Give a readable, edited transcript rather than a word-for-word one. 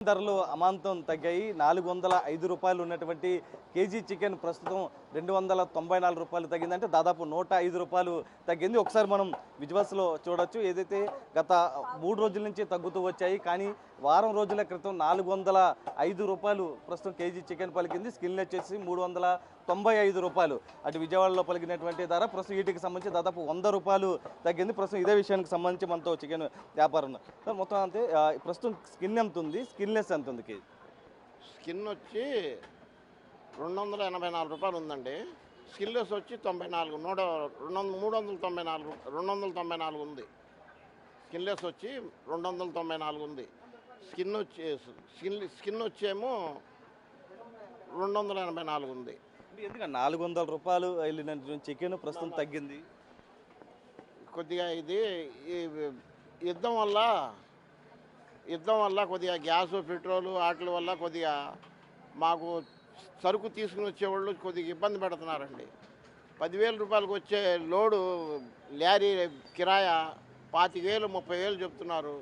ధరలు అమాంతం తగ్గాయి. 405 రూపాయలు ఉన్నటువంటి కేజీ చికెన్ ప్రస్తుతం 294 రూపాయలు తగ్గింది. అంటే దాదాపు 105 రూపాయలు తగ్గింది. ఒకసారి మనం విజువల్స్లో చూడొచ్చు. ఏదైతే గత 3 రోజుల నుంచి తగ్గుతూ వచ్చాయి, కానీ వారం రోజుల క్రితం 405 రూపాయలు ప్రస్తుతం కేజీ చికెన్ పలికింది. స్కిన్ వచ్చేసి 395 రూపాయలు. అటు విజయవాడలో పలికినటువంటి ధర ప్రస్తుతం వీటికి సంబంధించి దాదాపు 100 రూపాయలు తగ్గింది. ప్రస్తుతం ఇదే విషయానికి సంబంధించి మనతో చికెన్ వ్యాపారం మొత్తం అంతే. ప్రస్తుతం స్కిన్ ఎంత ఉంది, స్కిన్లెస్ ఎంత ఉంది కేజీ? స్కిన్ వచ్చి 284 రూపాయలు ఉందండి. స్కిన్లెస్ వచ్చి 94 294 ఉంది. స్కిన్లెస్ వచ్చి 294 ఉంది. స్కిన్ వచ్చేమో 284 ఉంది. ఎందుకంటే 400 రూపాయలు వెళ్ళిన చికెన్ ప్రస్తుతం తగ్గింది. కొద్దిగా ఇది ఈ యుద్ధం వల్ల కొద్దిగా గ్యాసు పెట్రోలు వాటి వల్ల కొద్దిగా మాకు సరుకు తీసుకుని వచ్చేవాళ్ళు కొద్దిగా ఇబ్బంది పెడుతున్నారండి. 10,000 రూపాయలకు వచ్చే లోడు లారీ కిరాయా 25,000 30,000 చెప్తున్నారు.